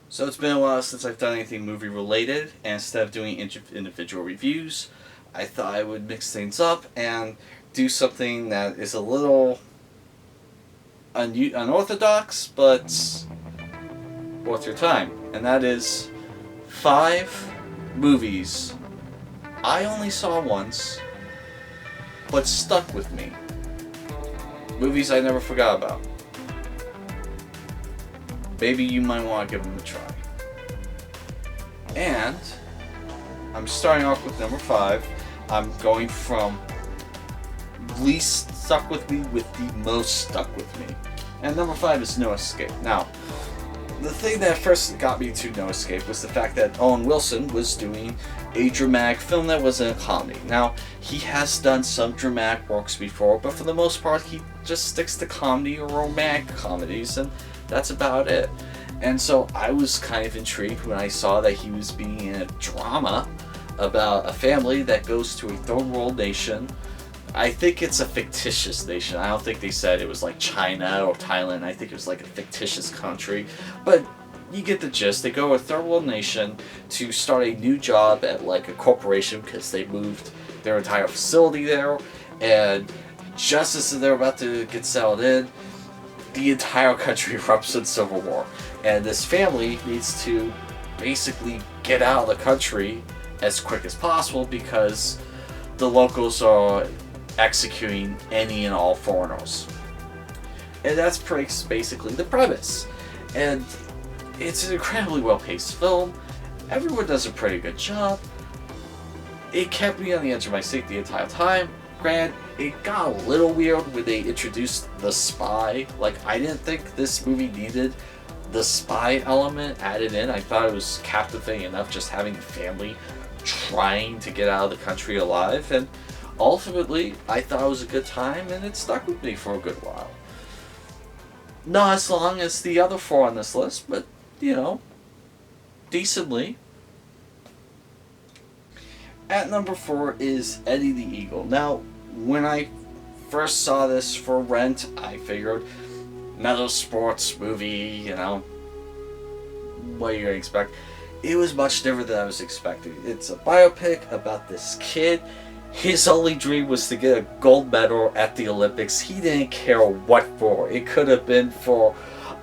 So it's been a while since I've done anything movie related, and instead of doing individual reviews, I thought I would mix things up and do something that is a little unorthodox, but worth your time. And that is 5 movies I only saw once, but stuck with me. Movies I never forgot about. Maybe you might want to give them a try. And I'm starting off with number 5. I'm going from least stuck with me with the most stuck with me. And number 5 is No Escape. Now, the thing that first got me to No Escape was the fact that Owen Wilson was doing a dramatic film that wasn't a comedy. Now, he has done some dramatic works before, but for the most part, he just sticks to comedy or romantic comedies, and that's about it. And so I was kind of intrigued when I saw that he was being in a drama about a family that goes to a third world nation. I think it's a fictitious nation. I don't think they said it was like China or Thailand. I think it was like a fictitious country. But you get the gist. They go to a third world nation to start a new job at like a corporation because they moved their entire facility there. And just as they're about to get settled in, the entire country erupts in civil war. And this family needs to basically get out of the country as quick as possible because the locals are executing any and all foreigners. And that's basically the premise. And it's an incredibly well-paced film. Everyone does a pretty good job. It kept me on the edge of my seat the entire time. Granted, it got a little weird when they introduced the spy. Like, I didn't think this movie needed the spy element added in. I thought it was captivating enough just having the family trying to get out of the country alive, and ultimately I thought it was a good time and it stuck with me for a good while. Not as long as the other 4 on this list, but decently. At number 4 is Eddie the Eagle. Now, when I first saw this for rent, I figured metal sports movie, what are you gonna expect? It was much different than I was expecting. It's a biopic about this kid. His only dream was to get a gold medal at the Olympics. He didn't care what for. It could have been for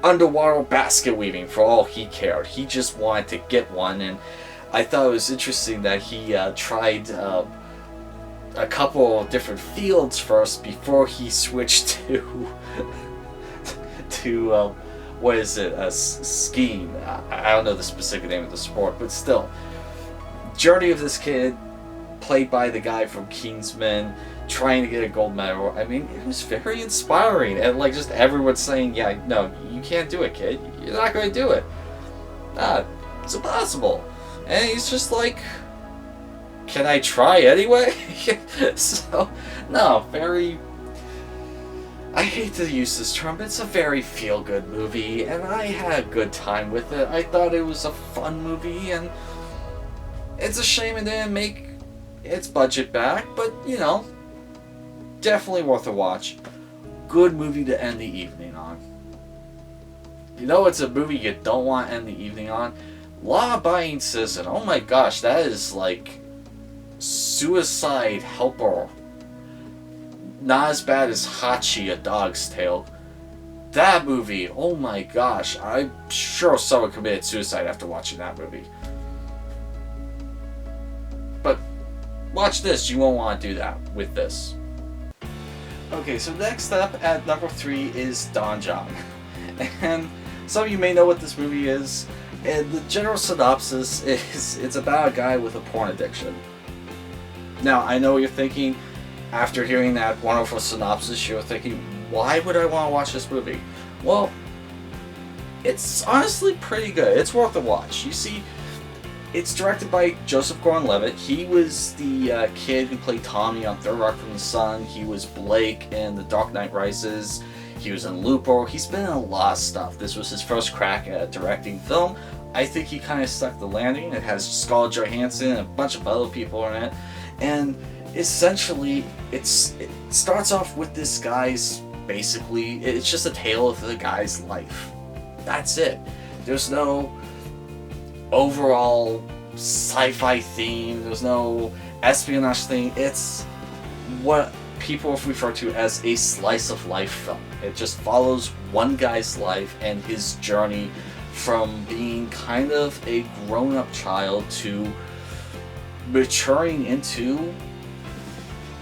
underwater basket weaving, for all he cared. He just wanted to get one, and I thought it was interesting that he tried a couple of different fields first before he switched to what is it, skiing. I don't know the specific name of the sport, but still, journey of this kid, played by the guy from Kingsman, trying to get a gold medal. I mean, it was very inspiring, and like just everyone saying, yeah, no, you can't do it, kid. You're not going to do it. Nah, it's impossible. And he's just like, can I try anyway? So, no, very... I hate to use this term, but it's a very feel-good movie, and I had a good time with it. I thought it was a fun movie, and it's a shame it didn't make its budget back, but, definitely worth a watch. Good movie to end the evening on. It's a movie you don't want to end the evening on? Law-Abiding Citizen. Oh my gosh, that is like Suicide Helper. Not as bad as Hachi, A Dog's Tale. That movie, oh my gosh, I'm sure someone committed suicide after watching that movie. But watch this, you won't want to do that with this. Okay, so next up at number 3 is Don Jon. And some of you may know what this movie is. And the general synopsis is it's about a guy with a porn addiction. Now, I know what you're thinking. After hearing that wonderful synopsis, you're thinking, why would I want to watch this movie? Well, it's honestly pretty good. It's worth a watch. You see, it's directed by Joseph Gordon-Levitt. He was the kid who played Tommy on Third Rock from the Sun. He was Blake in The Dark Knight Rises. He was in Looper. He's been in a lot of stuff. This was his first crack at directing film. I think he kind of stuck the landing. It has Scarlett Johansson and a bunch of other people in it. And essentially, it starts off with this guy's, basically, it's just a tale of the guy's life. That's it. There's no overall sci-fi theme. There's no espionage thing. It's what people refer to as a slice of life film. It just follows one guy's life and his journey from being kind of a grown-up child to maturing into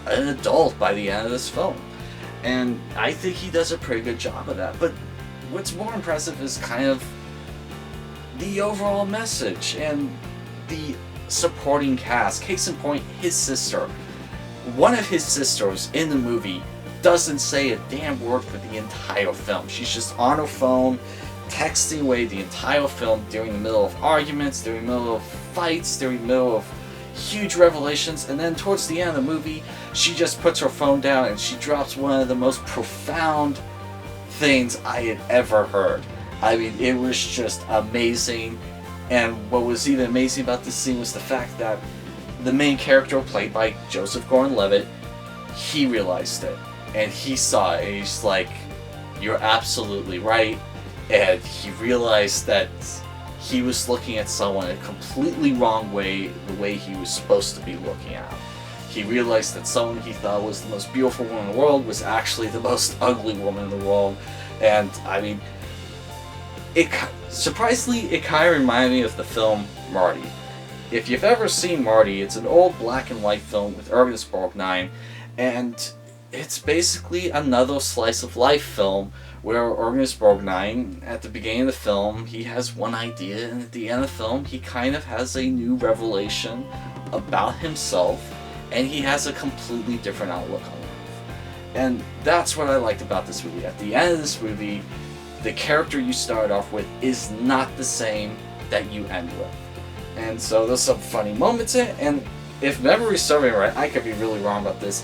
an adult by the end of this film. And I think he does a pretty good job of that. But what's more impressive is kind of the overall message and the supporting cast. Case in point, his sister. One of his sisters in the movie doesn't say a damn word for the entire film. She's just on her phone, texting away the entire film during the middle of arguments, during the middle of fights, during the middle of huge revelations, and then towards the end of the movie, she just puts her phone down and she drops one of the most profound things I had ever heard. I mean, it was just amazing, and what was even amazing about this scene was the fact that the main character, played by Joseph Gordon-Levitt, he realized it, and he saw it, and he's like, you're absolutely right, and he realized that he was looking at someone in a completely wrong way, the way he was supposed to be looking at him. He realized that someone he thought was the most beautiful woman in the world was actually the most ugly woman in the world, and I mean, surprisingly, it kind of reminded me of the film Marty. If you've ever seen Marty, it's an old black and white film with Ernest Borgnine, and it's basically another slice of life film where Ernest Borgnine, at the beginning of the film, he has one idea, and at the end of the film, he kind of has a new revelation about himself, and he has a completely different outlook on life. And that's what I liked about this movie. At the end of this movie, the character you start off with is not the same that you end with. And so there's some funny moments in it, and if memory's serving right, I could be really wrong about this,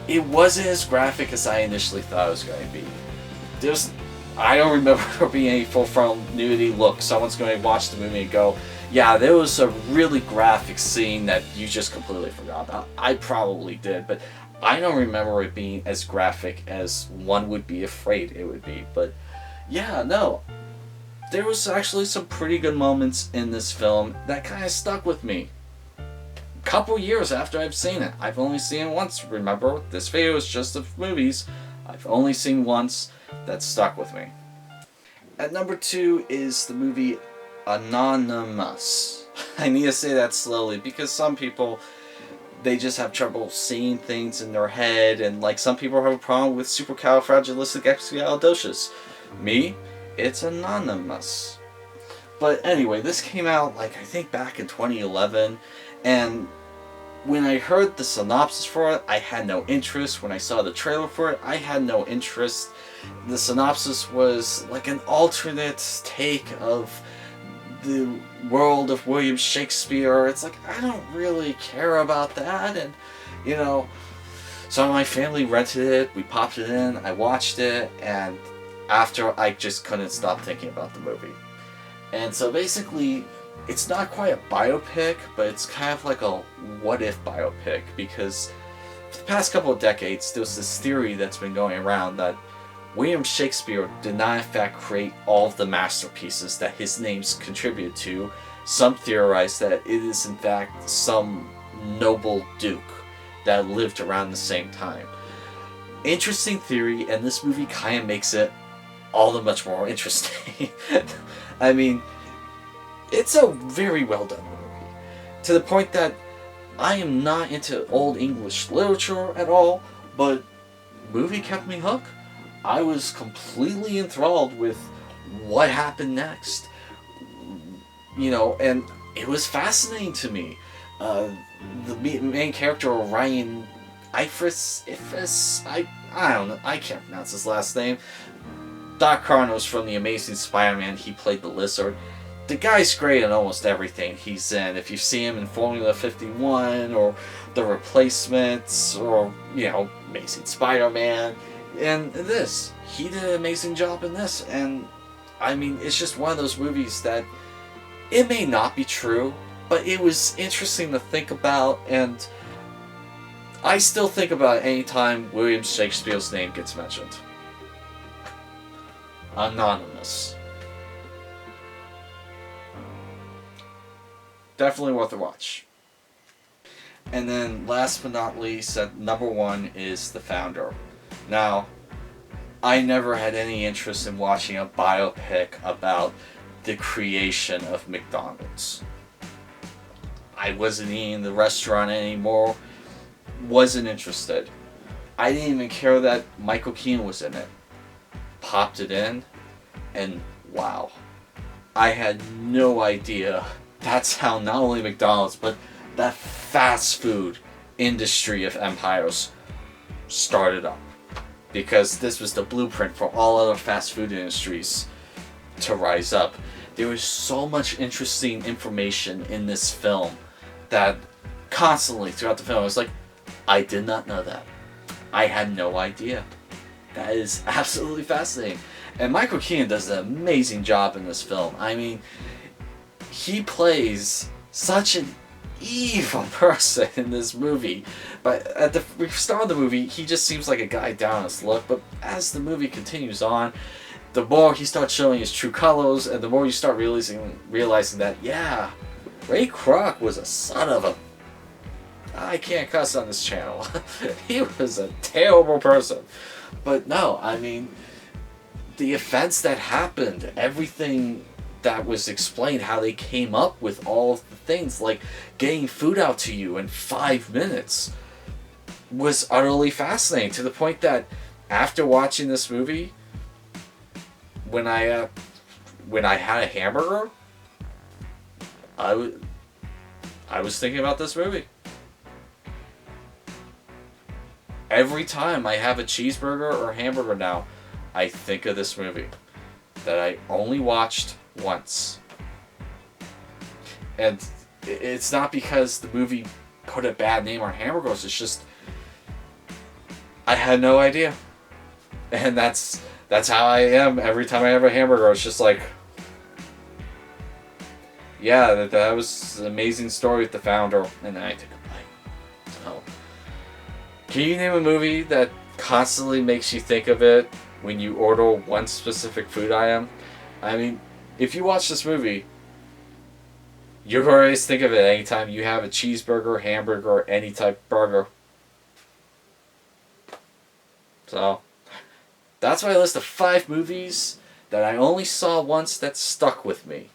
it wasn't as graphic as I initially thought it was going to be. I don't remember there being any full frontal nudity. Look, someone's going to watch the movie and go, yeah, there was a really graphic scene that you just completely forgot about. I probably did, but I don't remember it being as graphic as one would be afraid it would be. But yeah, no, there was actually some pretty good moments in this film that kind of stuck with me. Couple years after I've seen it. I've only seen it once. Remember, this video is just of movies. I've only seen once. That stuck with me. At number 2 is the movie Anonymous. I need to say that slowly because some people, they just have trouble seeing things in their head, and like some people have a problem with supercalifragilisticexpialidocious. Me, it's Anonymous. But anyway, this came out I think back in 2011, and when I heard the synopsis for it, I had no interest. When I saw the trailer for it, I had no interest. The synopsis was like an alternate take of the world of William Shakespeare. It's like, I don't really care about that, and you know, so my family rented it, we popped it in, I watched it, and after I just couldn't stop thinking about the movie. And so basically, it's not quite a biopic, but it's kind of like a what-if biopic, because for the past couple of decades, there's this theory that's been going around that William Shakespeare did not in fact create all of the masterpieces that his names contribute to. Some theorize that it is in fact some noble duke that lived around the same time. Interesting theory, and this movie kind of makes it all the much more interesting. I mean, it's a very well done movie, to the point that I am not into Old English literature at all, but the movie kept me hooked. I was completely enthralled with what happened next, you know, and it was fascinating to me. The main character, Ryan Ifus, I don't know, I can't pronounce his last name. Doc Carnos from The Amazing Spider-Man, he played the Lizard. The guy's great in almost everything he's in. If you see him in Formula 51, or The Replacements, or, you know, Amazing Spider-Man, and this, he did an amazing job in this. And I mean, it's just one of those movies that it may not be true, but it was interesting to think about, and I still think about it anytime William Shakespeare's name gets mentioned. Anonymous. Definitely worth a watch. And then last but not least, at number 1 is The Founder. Now, I never had any interest in watching a biopic about the creation of McDonald's. I wasn't eating the restaurant anymore. Wasn't interested. I didn't even care that Michael Keaton was in it. Popped it in, and wow. I had no idea that's how not only McDonald's, but that fast food industry of empires started up. Because this was the blueprint for all other fast food industries to rise up. There was so much interesting information in this film that constantly throughout the film I was like, I did not know that. I had no idea. That is absolutely fascinating. And Michael Keaton does an amazing job in this film. I mean, he plays such an evil person in this movie. But at the start of the movie, he just seems like a guy down on his luck. But as the movie continues on, the more he starts showing his true colors, and the more you start realizing that, yeah, Ray Kroc was a son of a... I can't cuss on this channel. He was a terrible person. But no, I mean, the events that happened, everything that was explained, how they came up with all of the things, like getting food out to you in 5 minutes, was utterly fascinating, to the point that after watching this movie, when I had a hamburger, I was thinking about this movie. Every time I have a cheeseburger or hamburger now, I think of this movie that I only watched once. And it's not because the movie put a bad name on hamburgers, it's just I had no idea. And that's how I am every time I have a hamburger. It's just like, yeah, that was an amazing story with The Founder, and then I took a bite. So, can you name a movie that constantly makes you think of it when you order one specific food item? I mean, if you watch this movie, you'll always think of it anytime you have a cheeseburger, hamburger, or any type of burger. So, that's my list of 5 movies that I only saw once that stuck with me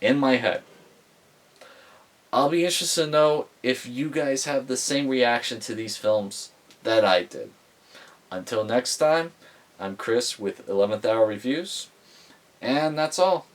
in my head. I'll be interested to know if you guys have the same reaction to these films that I did. Until next time, I'm Chris with 11th Hour Reviews, and that's all.